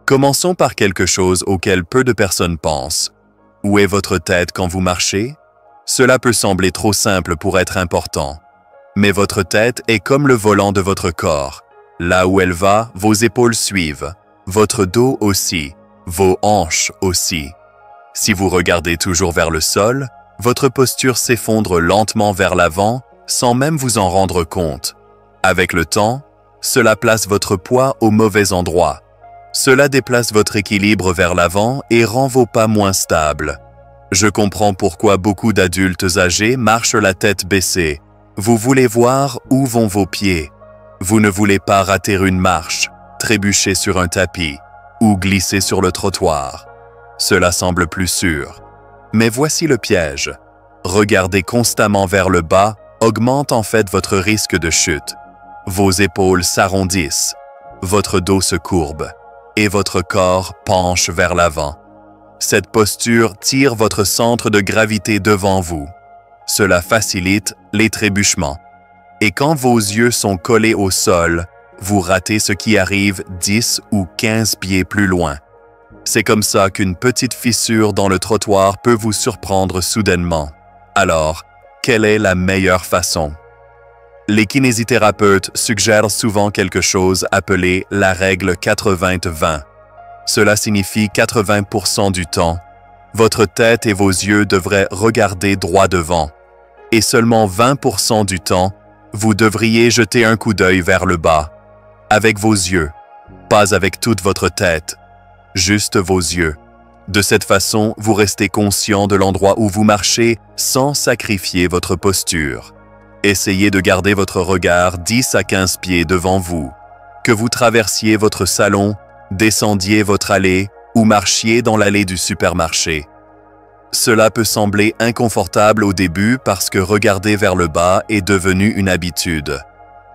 Commençons par quelque chose auquel peu de personnes pensent. Où est votre tête quand vous marchez? Cela peut sembler trop simple pour être important. Mais votre tête est comme le volant de votre corps. Là où elle va, vos épaules suivent. Votre dos aussi. Vos hanches aussi. Si vous regardez toujours vers le sol, votre posture s'effondre lentement vers l'avant sans même vous en rendre compte. Avec le temps, cela place votre poids au mauvais endroit. Cela déplace votre équilibre vers l'avant et rend vos pas moins stables. Je comprends pourquoi beaucoup d'adultes âgés marchent la tête baissée. Vous voulez voir où vont vos pieds. Vous ne voulez pas rater une marche, trébucher sur un tapis ou glisser sur le trottoir. Cela semble plus sûr. Mais voici le piège. Regarder constamment vers le bas augmente en fait votre risque de chute. Vos épaules s'arrondissent, votre dos se courbe et votre corps penche vers l'avant. Cette posture tire votre centre de gravité devant vous. Cela facilite les trébuchements. Et quand vos yeux sont collés au sol, vous ratez ce qui arrive 10 ou 15 pieds plus loin. C'est comme ça qu'une petite fissure dans le trottoir peut vous surprendre soudainement. Alors, quelle est la meilleure façon? Les kinésithérapeutes suggèrent souvent quelque chose appelé la règle 80-20. Cela signifie 80% du temps, votre tête et vos yeux devraient regarder droit devant. Et seulement 20% du temps, vous devriez jeter un coup d'œil vers le bas, avec vos yeux, pas avec toute votre tête, juste vos yeux. De cette façon, vous restez conscient de l'endroit où vous marchez sans sacrifier votre posture. Essayez de garder votre regard 10 à 15 pieds devant vous. Que vous traversiez votre salon, descendiez votre allée ou marchiez dans l'allée du supermarché. Cela peut sembler inconfortable au début parce que regarder vers le bas est devenu une habitude.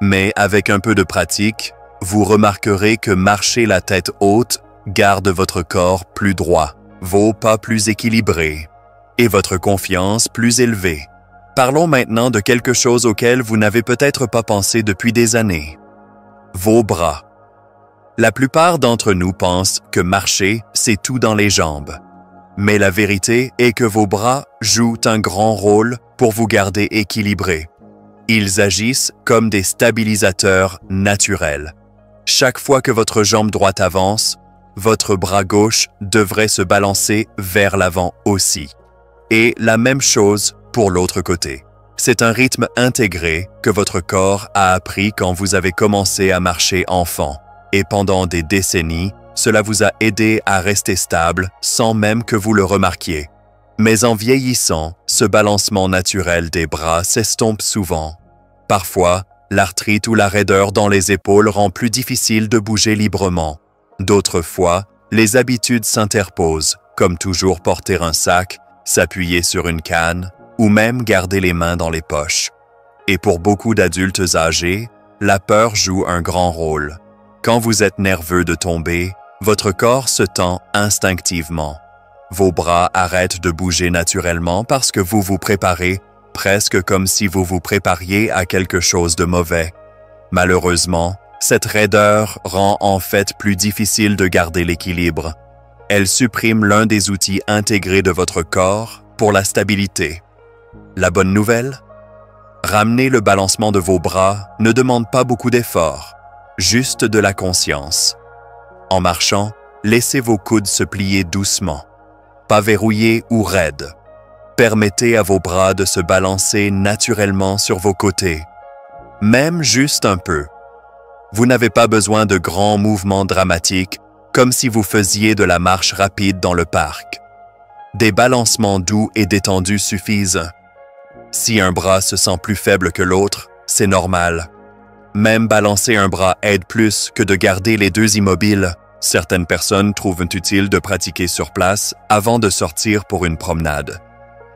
Mais avec un peu de pratique, vous remarquerez que marcher la tête haute garde votre corps plus droit, vos pas plus équilibrés et votre confiance plus élevée. Parlons maintenant de quelque chose auquel vous n'avez peut-être pas pensé depuis des années. Vos bras. La plupart d'entre nous pensent que marcher, c'est tout dans les jambes. Mais la vérité est que vos bras jouent un grand rôle pour vous garder équilibré. Ils agissent comme des stabilisateurs naturels. Chaque fois que votre jambe droite avance, votre bras gauche devrait se balancer vers l'avant aussi. Et la même chose pour l'autre côté. C'est un rythme intégré que votre corps a appris quand vous avez commencé à marcher enfant. Et pendant des décennies, cela vous a aidé à rester stable sans même que vous le remarquiez. Mais en vieillissant, ce balancement naturel des bras s'estompe souvent. Parfois, l'arthrite ou la raideur dans les épaules rend plus difficile de bouger librement. D'autres fois, les habitudes s'interposent, comme toujours porter un sac, s'appuyer sur une canne ou même garder les mains dans les poches. Et pour beaucoup d'adultes âgés, la peur joue un grand rôle. Quand vous êtes nerveux de tomber, votre corps se tend instinctivement. Vos bras arrêtent de bouger naturellement parce que vous vous préparez, presque comme si vous vous prépariez à quelque chose de mauvais. Malheureusement, cette raideur rend en fait plus difficile de garder l'équilibre. Elle supprime l'un des outils intégrés de votre corps pour la stabilité. La bonne nouvelle? Ramener le balancement de vos bras ne demande pas beaucoup d'efforts, juste de la conscience. En marchant, laissez vos coudes se plier doucement, pas verrouillés ou raides. Permettez à vos bras de se balancer naturellement sur vos côtés, même juste un peu. Vous n'avez pas besoin de grands mouvements dramatiques, comme si vous faisiez de la marche rapide dans le parc. Des balancements doux et détendus suffisent. Si un bras se sent plus faible que l'autre, c'est normal. Même balancer un bras aide plus que de garder les deux immobiles. Certaines personnes trouvent utile de pratiquer sur place avant de sortir pour une promenade.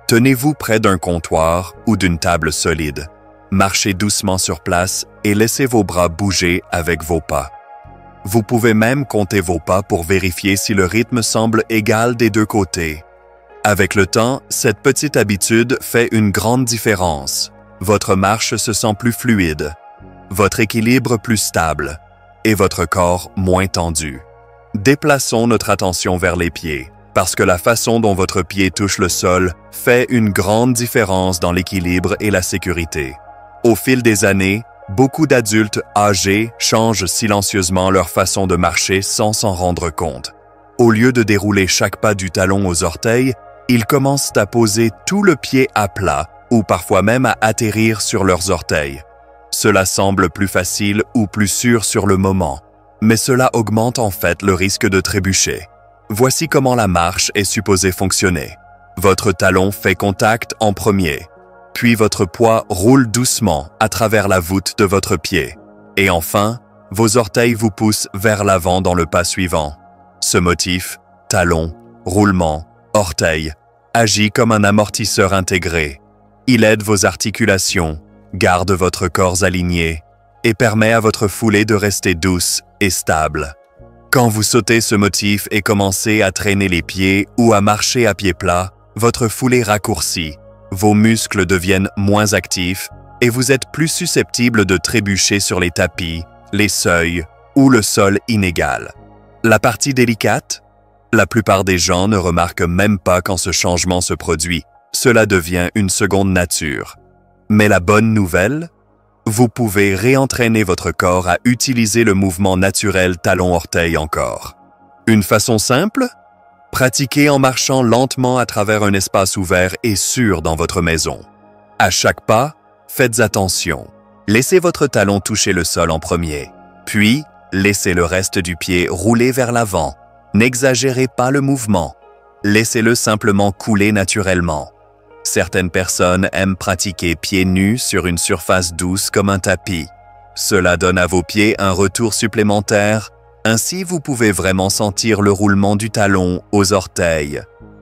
Tenez-vous près d'un comptoir ou d'une table solide. Marchez doucement sur place et laissez vos bras bouger avec vos pas. Vous pouvez même compter vos pas pour vérifier si le rythme semble égal des deux côtés. Avec le temps, cette petite habitude fait une grande différence. Votre marche se sent plus fluide, votre équilibre plus stable et votre corps moins tendu. Déplaçons notre attention vers les pieds, parce que la façon dont votre pied touche le sol fait une grande différence dans l'équilibre et la sécurité. Au fil des années, beaucoup d'adultes âgés changent silencieusement leur façon de marcher sans s'en rendre compte. Au lieu de dérouler chaque pas du talon aux orteils, ils commencent à poser tout le pied à plat ou parfois même à atterrir sur leurs orteils. Cela semble plus facile ou plus sûr sur le moment, mais cela augmente en fait le risque de trébucher. Voici comment la marche est supposée fonctionner. Votre talon fait contact en premier, puis votre poids roule doucement à travers la voûte de votre pied. Et enfin, vos orteils vous poussent vers l'avant dans le pas suivant. Ce motif, talon, roulement, orteil, agit comme un amortisseur intégré. Il aide vos articulations, garde votre corps aligné et permet à votre foulée de rester douce et stable. Quand vous sautez ce motif et commencez à traîner les pieds ou à marcher à pied plat, votre foulée raccourcit, vos muscles deviennent moins actifs et vous êtes plus susceptible de trébucher sur les tapis, les seuils ou le sol inégal. La partie délicate? La plupart des gens ne remarquent même pas quand ce changement se produit. Cela devient une seconde nature. Mais la bonne nouvelle? Vous pouvez réentraîner votre corps à utiliser le mouvement naturel talon-orteil encore. Une façon simple? Pratiquez en marchant lentement à travers un espace ouvert et sûr dans votre maison. À chaque pas, faites attention. Laissez votre talon toucher le sol en premier, puis laissez le reste du pied rouler vers l'avant. N'exagérez pas le mouvement. Laissez-le simplement couler naturellement. Certaines personnes aiment pratiquer pieds nus sur une surface douce comme un tapis. Cela donne à vos pieds un retour supplémentaire. Ainsi, vous pouvez vraiment sentir le roulement du talon aux orteils.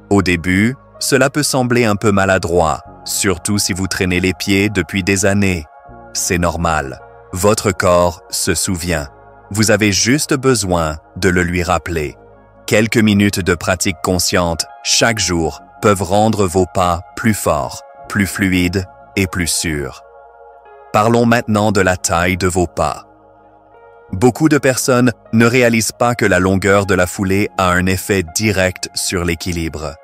Au début, cela peut sembler un peu maladroit, surtout si vous traînez les pieds depuis des années. C'est normal. Votre corps se souvient. Vous avez juste besoin de le lui rappeler. Quelques minutes de pratique consciente chaque jour peuvent rendre vos pas plus forts, plus fluides et plus sûrs. Parlons maintenant de la taille de vos pas. Beaucoup de personnes ne réalisent pas que la longueur de la foulée a un effet direct sur l'équilibre.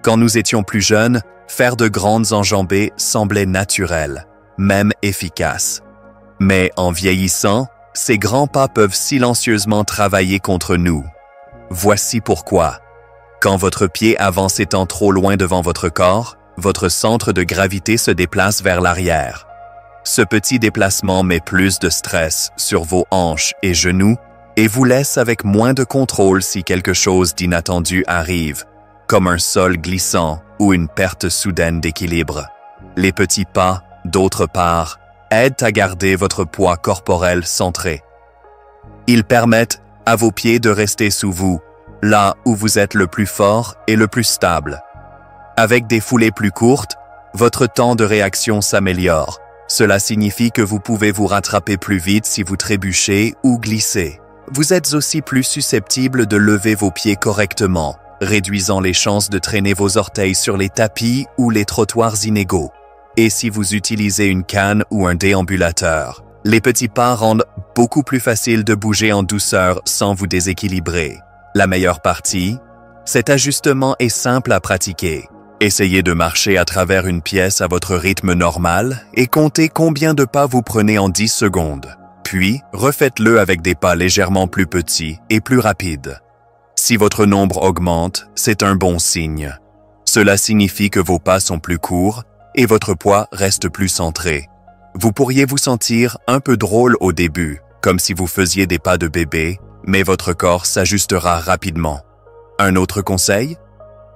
Quand nous étions plus jeunes, faire de grandes enjambées semblait naturel, même efficace. Mais en vieillissant, ces grands pas peuvent silencieusement travailler contre nous. Voici pourquoi. Quand votre pied avance étant trop loin devant votre corps, votre centre de gravité se déplace vers l'arrière. Ce petit déplacement met plus de stress sur vos hanches et genoux et vous laisse avec moins de contrôle si quelque chose d'inattendu arrive, comme un sol glissant ou une perte soudaine d'équilibre. Les petits pas, d'autre part, aident à garder votre poids corporel centré. Ils permettent à vos pieds de rester sous vous, là où vous êtes le plus fort et le plus stable. Avec des foulées plus courtes, votre temps de réaction s'améliore. Cela signifie que vous pouvez vous rattraper plus vite si vous trébuchez ou glissez. Vous êtes aussi plus susceptible de lever vos pieds correctement, réduisant les chances de traîner vos orteils sur les tapis ou les trottoirs inégaux. Et si vous utilisez une canne ou un déambulateur, les petits pas rendent beaucoup plus facile de bouger en douceur sans vous déséquilibrer. La meilleure partie, cet ajustement est simple à pratiquer. Essayez de marcher à travers une pièce à votre rythme normal et comptez combien de pas vous prenez en 10 secondes. Puis, refaites-le avec des pas légèrement plus petits et plus rapides. Si votre nombre augmente, c'est un bon signe. Cela signifie que vos pas sont plus courts et votre poids reste plus centré. Vous pourriez vous sentir un peu drôle au début, comme si vous faisiez des pas de bébé, mais votre corps s'ajustera rapidement. Un autre conseil?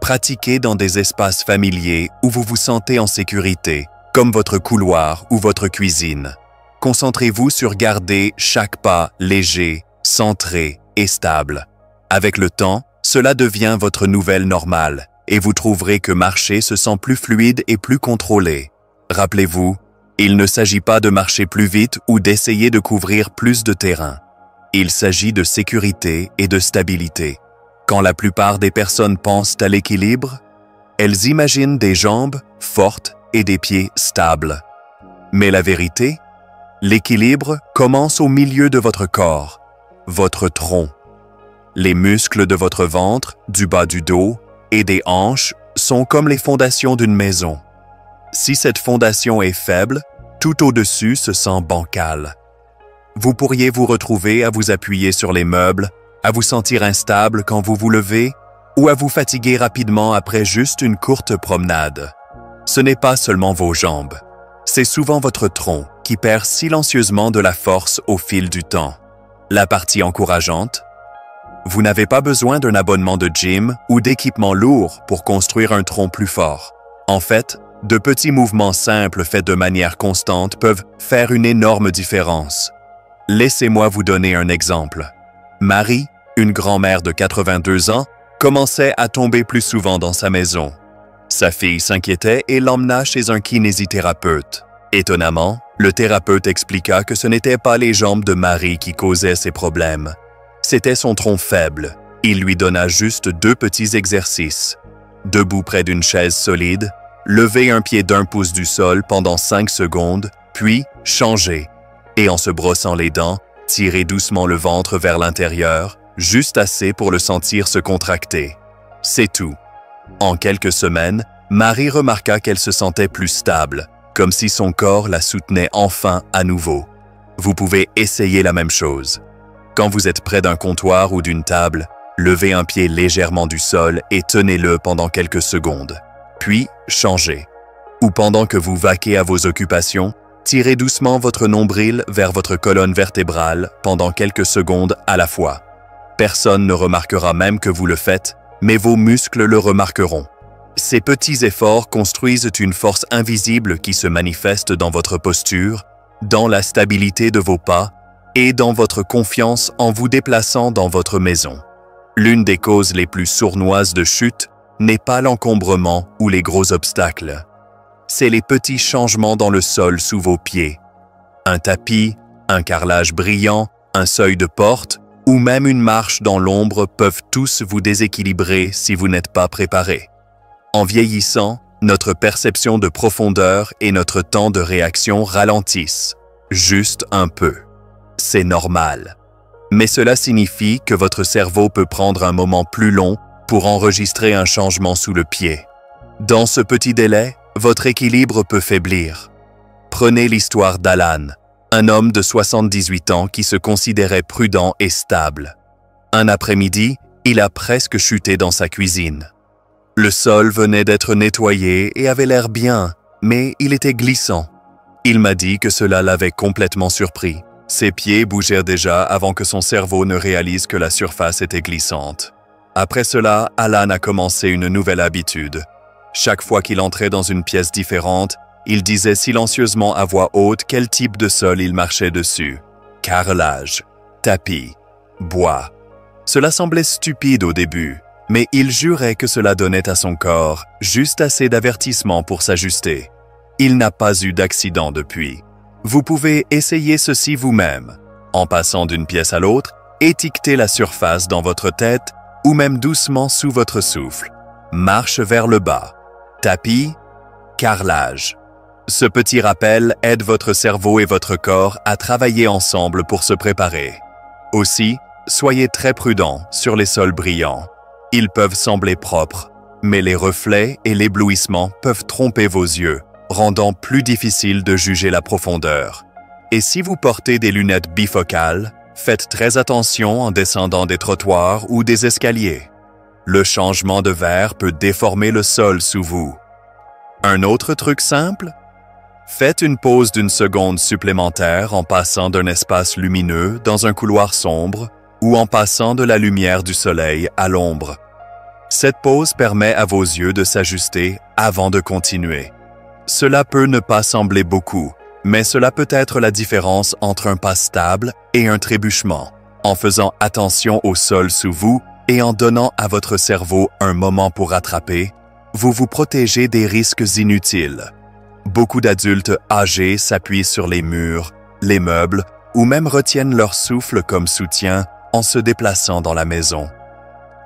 Pratiquez dans des espaces familiers où vous vous sentez en sécurité, comme votre couloir ou votre cuisine. Concentrez-vous sur garder chaque pas léger, centré et stable. Avec le temps, cela devient votre nouvelle normale et vous trouverez que marcher se sent plus fluide et plus contrôlé. Rappelez-vous, il ne s'agit pas de marcher plus vite ou d'essayer de couvrir plus de terrain. Il s'agit de sécurité et de stabilité. Quand la plupart des personnes pensent à l'équilibre, elles imaginent des jambes fortes et des pieds stables. Mais la vérité, l'équilibre commence au milieu de votre corps, votre tronc. Les muscles de votre ventre, du bas du dos et des hanches sont comme les fondations d'une maison. Si cette fondation est faible, tout au-dessus se sent bancal. Vous pourriez vous retrouver à vous appuyer sur les meubles, à vous sentir instable quand vous vous levez ou à vous fatiguer rapidement après juste une courte promenade. Ce n'est pas seulement vos jambes, c'est souvent votre tronc qui perd silencieusement de la force au fil du temps. La partie encourageante? Vous n'avez pas besoin d'un abonnement de gym ou d'équipement lourd pour construire un tronc plus fort. En fait, de petits mouvements simples faits de manière constante peuvent faire une énorme différence. Laissez-moi vous donner un exemple. Marie, une grand-mère de 82 ans, commençait à tomber plus souvent dans sa maison. Sa fille s'inquiétait et l'emmena chez un kinésithérapeute. Étonnamment, le thérapeute expliqua que ce n'étaient pas les jambes de Marie qui causaient ces problèmes. C'était son tronc faible. Il lui donna juste 2 petits exercices. Debout près d'une chaise solide, lever un pied d'1 pouce du sol pendant 5 secondes, puis changer. Et en se brossant les dents, tirer doucement le ventre vers l'intérieur, juste assez pour le sentir se contracter. C'est tout. En quelques semaines, Marie remarqua qu'elle se sentait plus stable, comme si son corps la soutenait enfin à nouveau. Vous pouvez essayer la même chose. Quand vous êtes près d'un comptoir ou d'une table, levez un pied légèrement du sol et tenez-le pendant quelques secondes. Puis, changez. Ou pendant que vous vaquez à vos occupations, tirez doucement votre nombril vers votre colonne vertébrale pendant quelques secondes à la fois. Personne ne remarquera même que vous le faites, mais vos muscles le remarqueront. Ces petits efforts construisent une force invisible qui se manifeste dans votre posture, dans la stabilité de vos pas et dans votre confiance en vous déplaçant dans votre maison. L'une des causes les plus sournoises de chute n'est pas l'encombrement ou les gros obstacles. C'est les petits changements dans le sol sous vos pieds. Un tapis, un carrelage brillant, un seuil de porte ou même une marche dans l'ombre peuvent tous vous déséquilibrer si vous n'êtes pas préparé. En vieillissant, notre perception de profondeur et notre temps de réaction ralentissent, juste un peu. C'est normal. Mais cela signifie que votre cerveau peut prendre un moment plus long pour enregistrer un changement sous le pied. Dans ce petit délai, votre équilibre peut faiblir. Prenez l'histoire d'Alan, un homme de 78 ans qui se considérait prudent et stable. Un après-midi, il a presque chuté dans sa cuisine. Le sol venait d'être nettoyé et avait l'air bien, mais il était glissant. Il m'a dit que cela l'avait complètement surpris. Ses pieds bougèrent déjà avant que son cerveau ne réalise que la surface était glissante. Après cela, Alan a commencé une nouvelle habitude. Chaque fois qu'il entrait dans une pièce différente, il disait silencieusement à voix haute quel type de sol il marchait dessus. Carrelage, tapis, bois. Cela semblait stupide au début, mais il jurait que cela donnait à son corps juste assez d'avertissement pour s'ajuster. Il n'a pas eu d'accident depuis. Vous pouvez essayer ceci vous-même. En passant d'une pièce à l'autre, étiquetez la surface dans votre tête ou même doucement sous votre souffle. Marche vers le bas. Tapis, carrelage. Ce petit rappel aide votre cerveau et votre corps à travailler ensemble pour se préparer. Aussi, soyez très prudent sur les sols brillants. Ils peuvent sembler propres, mais les reflets et l'éblouissement peuvent tromper vos yeux, rendant plus difficile de juger la profondeur. Et si vous portez des lunettes bifocales, faites très attention en descendant des trottoirs ou des escaliers. Le changement de verre peut déformer le sol sous vous. Un autre truc simple? Faites une pause d'1 seconde supplémentaire en passant d'un espace lumineux dans un couloir sombre ou en passant de la lumière du soleil à l'ombre. Cette pause permet à vos yeux de s'ajuster avant de continuer. Cela peut ne pas sembler beaucoup, mais cela peut être la différence entre un pas stable et un trébuchement. En faisant attention au sol sous vous et en donnant à votre cerveau un moment pour rattraper, vous vous protégez des risques inutiles. Beaucoup d'adultes âgés s'appuient sur les murs, les meubles ou même retiennent leur souffle comme soutien en se déplaçant dans la maison.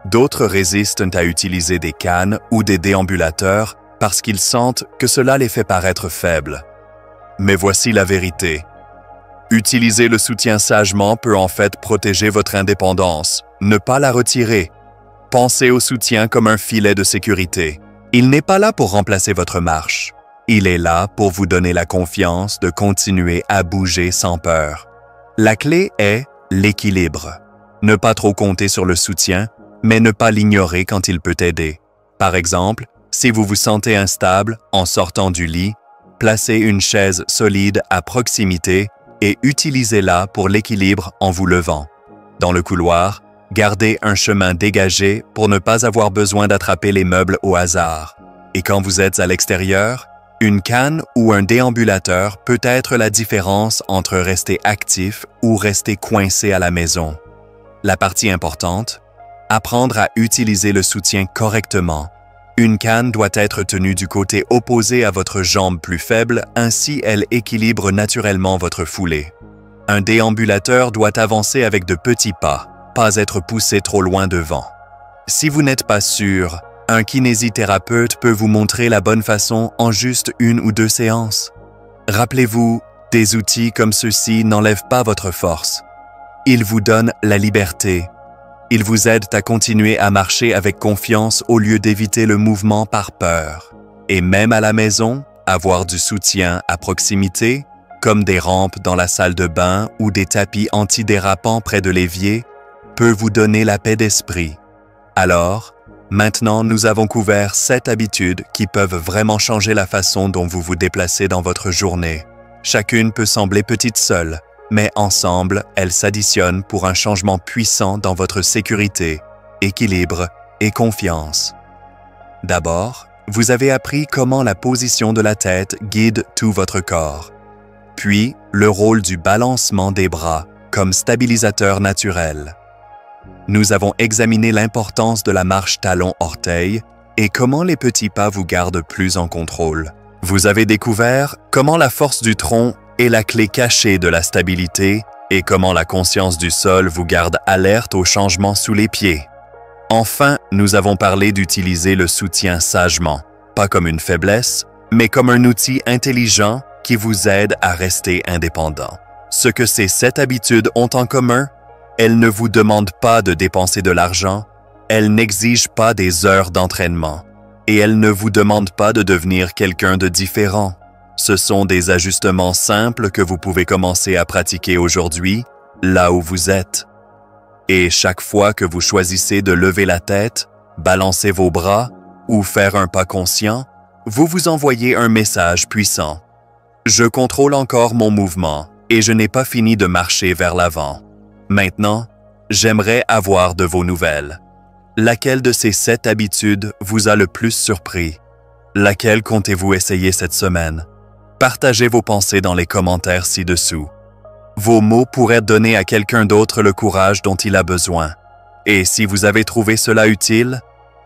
D'autres résistent à utiliser des cannes ou des déambulateurs parce qu'ils sentent que cela les fait paraître faibles. Mais voici la vérité. Utiliser le soutien sagement peut en fait protéger votre indépendance, ne pas la retirer. Pensez au soutien comme un filet de sécurité. Il n'est pas là pour remplacer votre marche. Il est là pour vous donner la confiance de continuer à bouger sans peur. La clé est l'équilibre. Ne pas trop compter sur le soutien, mais ne pas l'ignorer quand il peut aider. Par exemple, si vous vous sentez instable en sortant du lit, placez une chaise solide à proximité et utilisez-la pour l'équilibre en vous levant. Dans le couloir, gardez un chemin dégagé pour ne pas avoir besoin d'attraper les meubles au hasard. Et quand vous êtes à l'extérieur, une canne ou un déambulateur peut être la différence entre rester actif ou rester coincé à la maison. La partie importante, apprendre à utiliser le soutien correctement. Une canne doit être tenue du côté opposé à votre jambe plus faible, ainsi elle équilibre naturellement votre foulée. Un déambulateur doit avancer avec de petits pas, pas être poussé trop loin devant. Si vous n'êtes pas sûr, un kinésithérapeute peut vous montrer la bonne façon en juste 1 ou 2 séances. Rappelez-vous, des outils comme ceux-ci n'enlèvent pas votre force. Ils vous donnent la liberté. Ils vous aident à continuer à marcher avec confiance au lieu d'éviter le mouvement par peur. Et même à la maison, avoir du soutien à proximité, comme des rampes dans la salle de bain ou des tapis antidérapants près de l'évier, peut vous donner la paix d'esprit. Alors, maintenant, nous avons couvert 7 habitudes qui peuvent vraiment changer la façon dont vous vous déplacez dans votre journée. Chacune peut sembler petite seule, mais ensemble, elles s'additionnent pour un changement puissant dans votre sécurité, équilibre et confiance. D'abord, vous avez appris comment la position de la tête guide tout votre corps. Puis, le rôle du balancement des bras comme stabilisateur naturel. Nous avons examiné l'importance de la marche talon-orteil et comment les petits pas vous gardent plus en contrôle. Vous avez découvert comment la force du tronc est la clé cachée de la stabilité et comment la conscience du sol vous garde alerte aux changements sous les pieds. Enfin, nous avons parlé d'utiliser le soutien sagement, pas comme une faiblesse, mais comme un outil intelligent qui vous aide à rester indépendant. Ce que ces 7 habitudes ont en commun, elles ne vous demandent pas de dépenser de l'argent, elles n'exigent pas des heures d'entraînement, et elles ne vous demandent pas de devenir quelqu'un de différent. Ce sont des ajustements simples que vous pouvez commencer à pratiquer aujourd'hui, là où vous êtes. Et chaque fois que vous choisissez de lever la tête, balancer vos bras ou faire un pas conscient, vous vous envoyez un message puissant. Je contrôle encore mon mouvement et je n'ai pas fini de marcher vers l'avant. Maintenant, j'aimerais avoir de vos nouvelles. Laquelle de ces 7 habitudes vous a le plus surpris? Laquelle comptez-vous essayer cette semaine? Partagez vos pensées dans les commentaires ci-dessous. Vos mots pourraient donner à quelqu'un d'autre le courage dont il a besoin. Et si vous avez trouvé cela utile,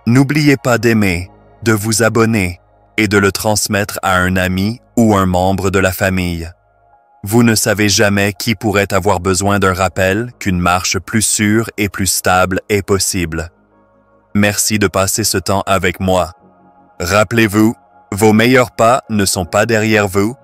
n'oubliez pas d'aimer, de vous abonner et de le transmettre à un ami ou un membre de la famille. Vous ne savez jamais qui pourrait avoir besoin d'un rappel qu'une marche plus sûre et plus stable est possible. Merci de passer ce temps avec moi. Rappelez-vous, vos meilleurs pas ne sont pas derrière vous,